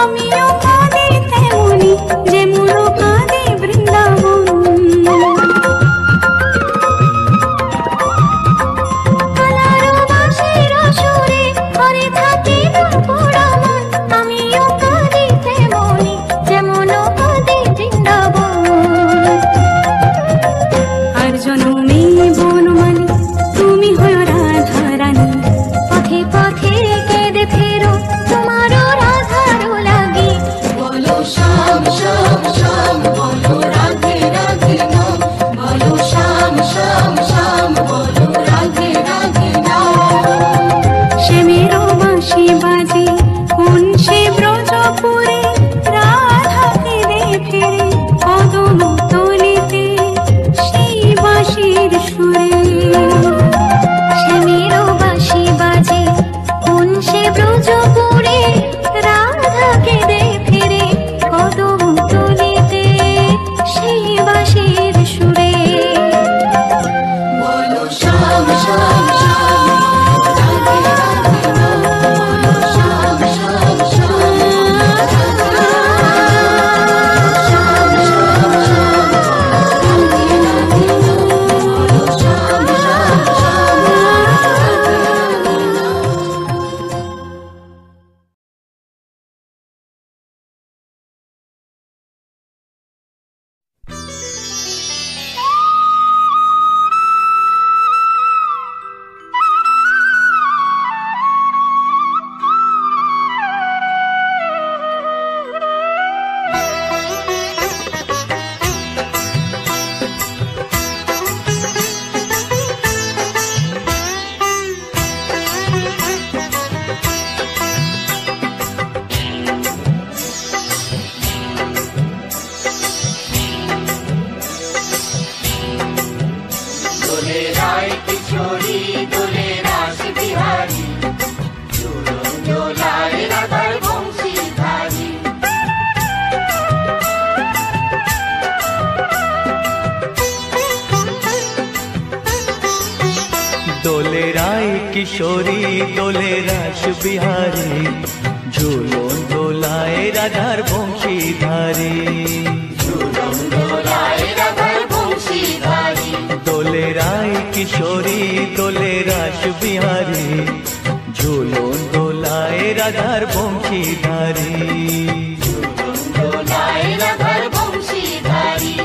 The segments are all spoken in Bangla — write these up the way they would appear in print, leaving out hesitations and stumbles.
আমিও কাঁদি তেমনি যেমন কাঁদে বৃন্দাবন। কালার বাঁশির সুরে হরে থাকে পোড়া মন, আমিও কাঁদি তেমনি যেমন কাঁদে বৃন্দাবন। আর জনমে বনমালী তুমি হয় রাধা রানী, পথে পথে কেঁদে ফেরো তোমারও রাধারও লাগি। বলো শ্যাম শ্যাম শ্যাম, বলো রাধে রাধে নাম, বলো শ্যাম শ্যাম শ্যাম, বলো রাধে রাধে নাম। শ্যামেরও বাঁশি বাজে কোন সে ব্রজপুরে, রাধা কেঁদে ফেরে কদম তলিতে সেই বাঁশির সুরে। শ্যামেরও বাঁশি বাজে কোন সে ব্রজপুরে, রাধা কেঁদে ফেরে কদম তলিতে সেই বাঁশির সুরে। বলো শ্যাম শ্যাম শ্যাম, রাধে রাধে নাম, বলো শ্যাম শ্যাম শ্যাম, রাধে রাধে নাম, শ্যাম শ্যাম শ্যাম, রাধে রাধে নাম, বলো শ্যাম শ্যাম শ্যাম, রাধে রাধে নাম। দোলে রায় কিশোরী দোলে রাস বিহারী, ঝুলন দোলায় রাধার বংশীধারী। দোলে রায় কিশোরী দোলে রাস বিহারী, ঝুলন দোলায় রাধার বংশীধারী। ঝুলন দোলায় রাধার বংশীধারী। দোলে রায় কিশোরী দোলে রাস বিহারী, ঝুলন দোলায় রাধার বংশীধারী। ঝুলন দোলায় রাধার বংশীধারী।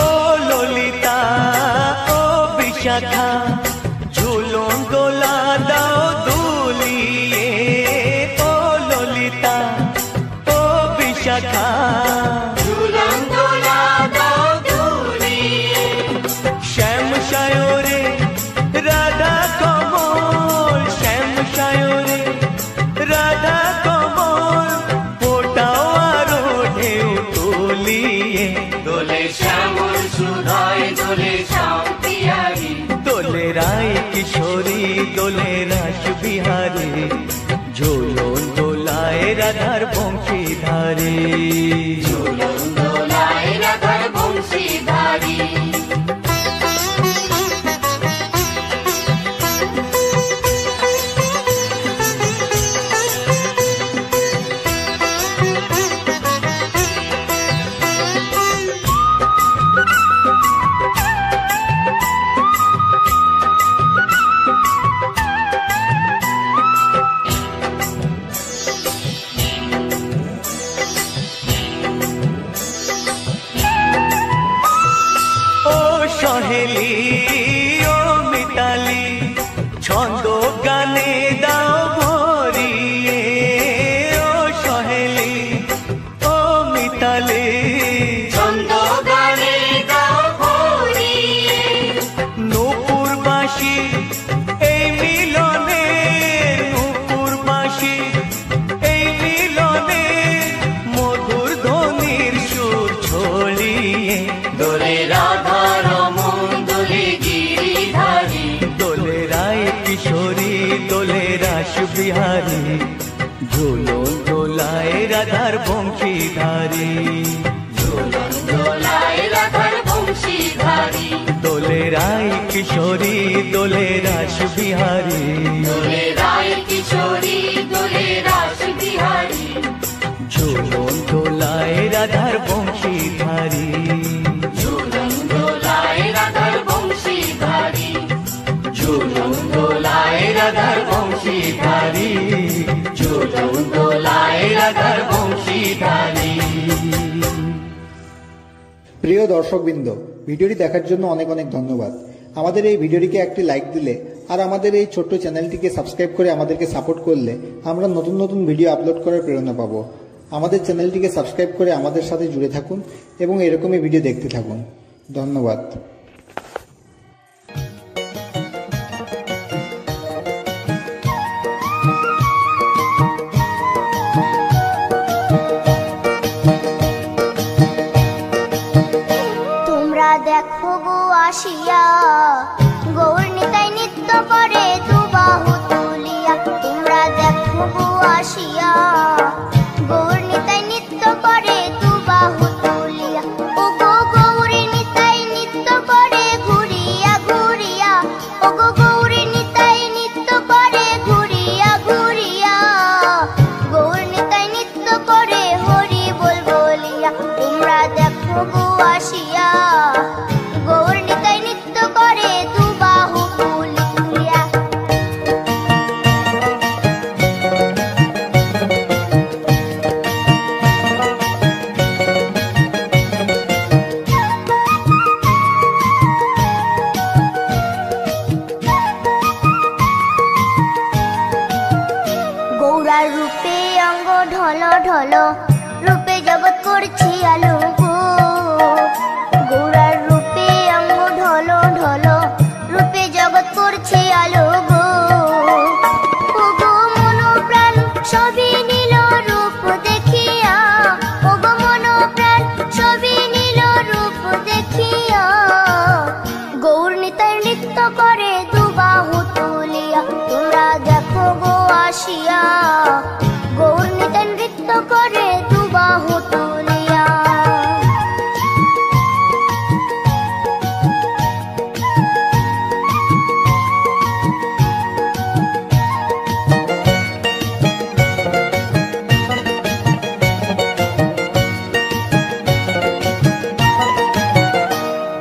ও ললিতা ও বিশাখা, ঝুলন দোলা দাও দুলিয়ে। ও ললিতা ও বিশাখা, ঝুলন দোলা দাও দুলিয়ে। শ্যাম সায়রে রাধা কমল, শ্যাম সায়রে রাধা কমল, ফোটাও আরো ঢেউ তুলিয়ে। দোলে শ্যামল সুধায় দোলে শ্যাম পিয়ারী। দোলে রায় কিশোরী দোলে রাস বিহারী, ঝুলন দোলায় রাধার বংশীধারী। ঝুলন দোলায় রাধার বংশীধারী। সহেলি ও মিতালি, ছন্দ গানে দাও ভরিয়ে। ও সহেলি ও মিতালি, ছন্দ গানে দাও ভরিয়ে। নূপুর বাঁশি এই মিলনে, নূপুর বাঁশি এই মিলনে, মধুর ধ্বনির সুর ছড়িয়ে। দোলে রাধার মন দোলে গিরিধারী, দোলে রায় কিশোরী দোলে রাস বিহারী, ঝুলন দোলায় রাধার বংশীধারী, ঝুলন দোলায় রাধার বংশীধারী, দোলে রায় কিশোরী দোলে রাস বিহারী, দোলে রায় কিশোরী দোলে রাস বিহারী, ঝুলন দোলায় রাধার বংশীধারী, ঝুলন দোলায় রাধার বংশীধারী, ঝুলন দোলায় রাধার বংশীধারী, ঝুলন দোলায় রাধার বংশীধারী। প্রিয় দর্শকবৃন্দ, ভিডিওটি দেখার জন্য অনেক অনেক ধন্যবাদ। আমাদের এই ভিডিওটিকে একটি লাইক দিলে আর আমাদের এই ছোট্ট চ্যানেলটিকে সাবস্ক্রাইব করে আমাদেরকে সাপোর্ট করলে আমরা নতুন নতুন ভিডিও আপলোড করার প্রেরণা পাবো। আমাদের চ্যানেলটিকে সাবস্ক্রাইব করে আমাদের সাথে জুড়ে থাকুন এবং এরকমই ভিডিও দেখতে থাকুন। ধন্যবাদ। তোমরা দেখো গো আসিয়া গৌর নিতাই নৃত্য করে দুবাহু তুলিয়া। তোমরা দেখো গো আসিয়া গৌর নিতাই নৃত্য করে দুবাহু তুলিয়া। ও গো গৌরী নিতাই নৃত্য করে ঘুরিয়া ঘুরিয়া, ও গো গৌরী নিতাই নৃত্য করে ঘুরিয়া ঘুরিয়া, গৌর নিতাই নৃত্য করে হরি বল বলিয়া। তোমরা দেখো গো আসিয়া গৌর নিতাই নৃত্য করে দুবাহু তুলিয়া। গৌরার রূপে অঙ্গ ঢল ঢল, রূপে জগৎ করছি আলো গো। গৌরার রূপে অঙ্গ ঢল ঢল, রূপে জগৎ করছি আলো গো। ও গো মন প্রাণ সবই নীল রূপ দেখিয়া, ও গো মন প্রাণ সবই নীল রূপ দেখিয়া, গৌর নিতাই নৃত্য করে দুবাহু তুলিয়া। তোমরা দেখো গো আসিয়া গৌর নিতাই নৃত্য করে দুবাহু তুলিয়া।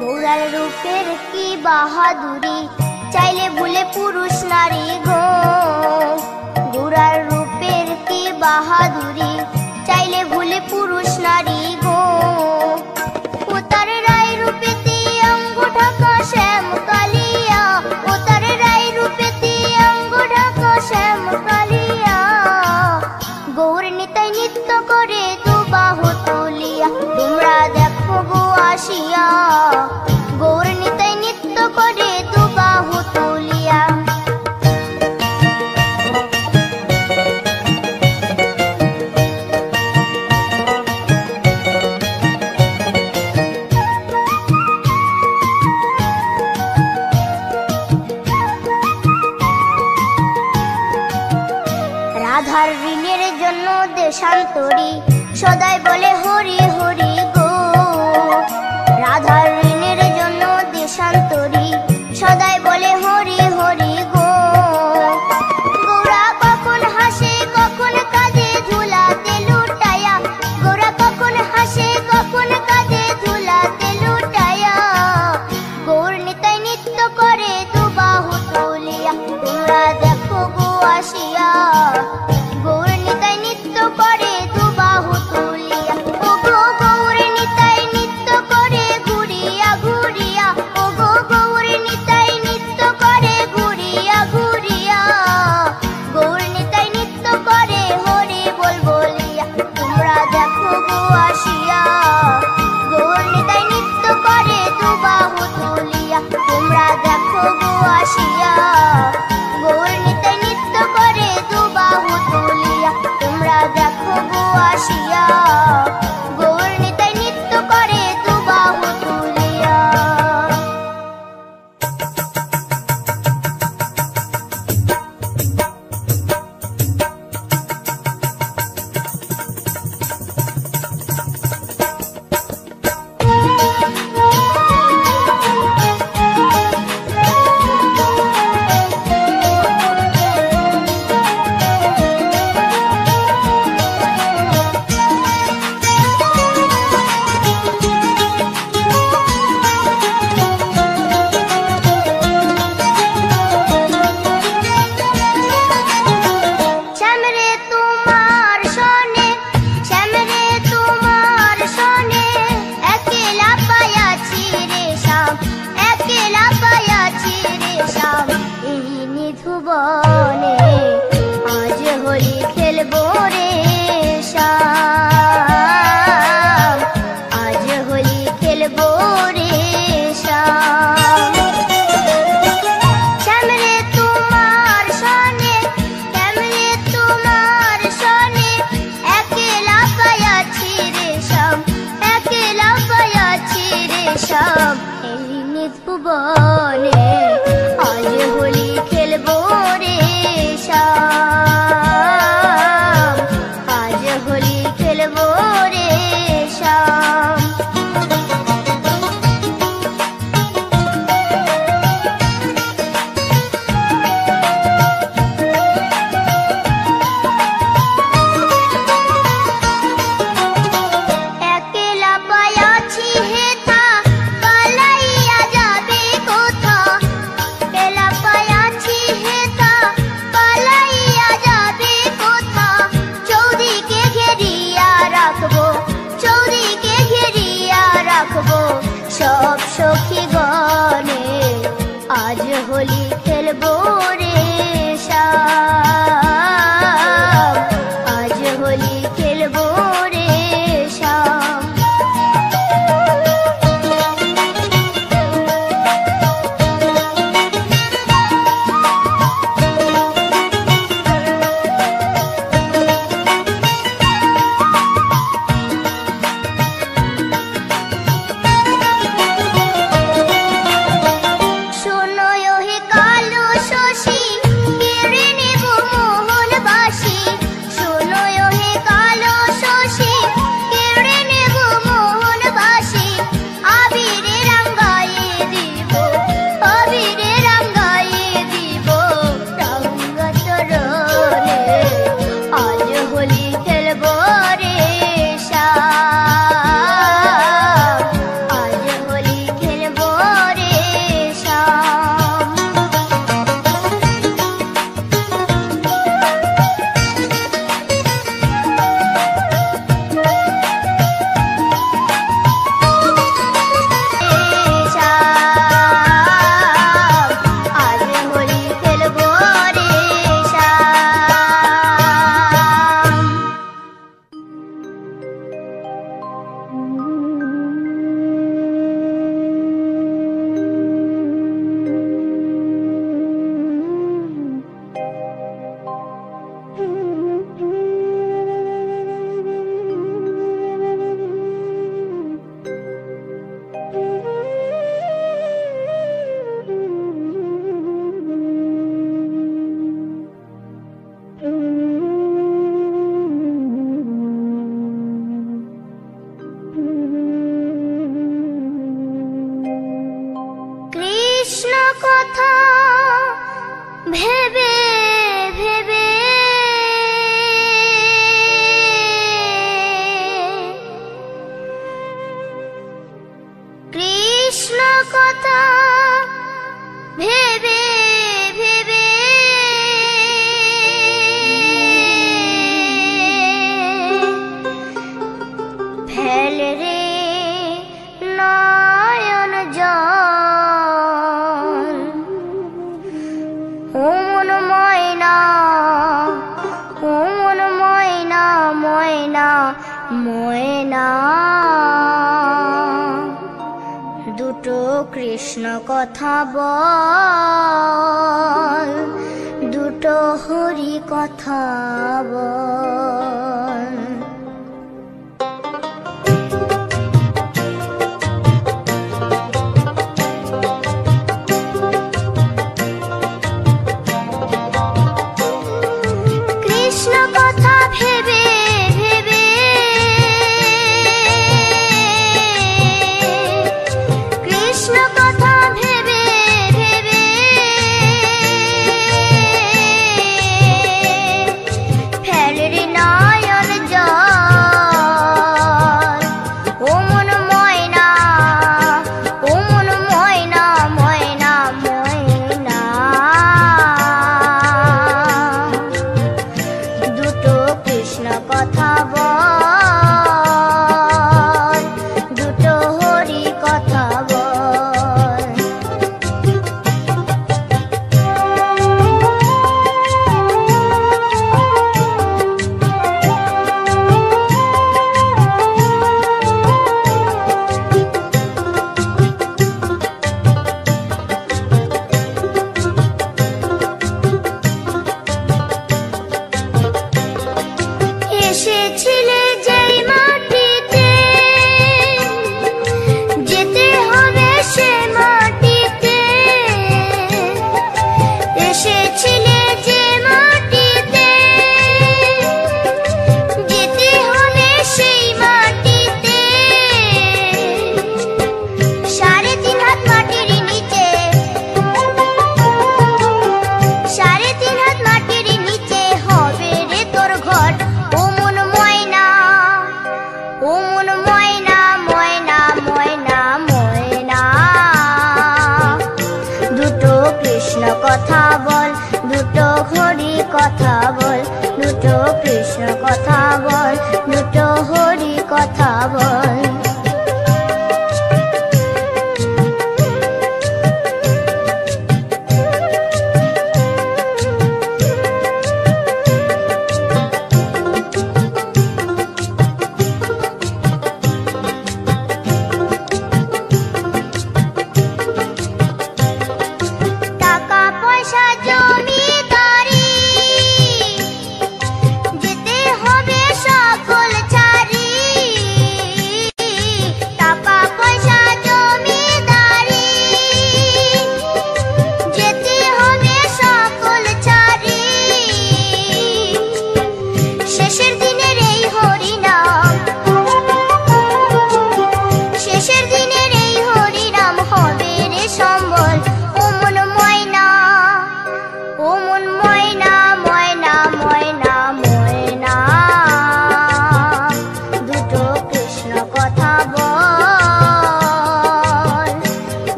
গৌরার রূপের কি বাহাদুরি, চাইলে ভুলে পুরুষ নারী গো। গৌরার রূপের কি বাহাদুরি, চাইলে ভুলে পুরুষ নারী গো। ও তার রায় রূপেতে অঙ্গ ঢাকা শ্যাম কালিয়া, ও তার রায় রূপেতে অঙ্গ ঢাকা শ্যাম কালিয়া, গৌর নিতাই নৃত্য করে দুবাহু তুলিয়া। তোমরা দেখো গো আসিয়া গৌর নিতাই নৃত্য করে দুবাহু তুলিয়া। রাধার ঋণের জন্য দেশান্তরী সদাই বলে হরি হরি গো। রাধার ঋণের জন্য দেশান্তরী সদাই বলে হরি হরি গো। গৌরা কখন হাসে কখন কাঁদে ধুলাতে লুটায়া, গৌরা কখন হাসে কখন কাঁদে ধুলাতে লুটায়া, গৌর নিতাই নৃত্য করে দুবাহু তুলিয়া। তোমরা দেখো গো আসিয়া গৌর নিতাই নৃত্য করে দুবাহু তুলিয়া। ও গো গৌর নিধুবনে আজ হোলি খেলবো রে শ্যাম, আজ হোলি খেলবো রে শ্যাম। শ্যাম রে তোমার সনে, শ্যাম রে তোমার সনে একলা পায়াছি রে শ্যাম, একলা পায়াছি রে শ্যাম। এই নিধুবনে আজ হোলি খেলবো রে শ্যাম, আজ হোলি খেলবো রে শ্যাম। একলা পায়াছি হেথা পালাইয়া যাবে কোথা, একলা পায়াছি হেথা পালাইয়া যাবে কোথা। চৌদিকে ঘেরিয়া রাখবো, চৌদিকে ঘেরিয়া রাখবো সব সখী গণে আজ হোলি খেলবো রে শ্যাম, আজ হোলি খেলবো রে শ্যাম। শোনো হে কালো শশী কেড়ে নেব মোহন বাসি, শোনো হে কালো শশী কেড়ে নেব মোহন বাসি। আবিরে রাঙ্গায়ে দিব, আবিরে রাঙ্গায়ে দিব রাঙ্গা চরণে আজ হোলি খেলবো রে শ্যাম, আজ হোলি খেলবো রে শ্যাম। আজ হোলি খেলবো রে শ্যাম। কৃষ্ণ কথা ভেবে ভেবে কৃষ্ণ কথা ভেবে ভেবে ফেল রে নয়ন জল। ও মন ময়না, ও মন ময়না, ময়না ময়না। দুটো কৃষ্ণ কথা বল, দুটো হরি কথা বল। কৃষ্ণ কথা ভেবে ভেবে কৃষ্ণ কথা ভেবে ভেবে ফেল রে নয়ন কৃষ্ণ কথা বল, দুটো ঘড়ি কথা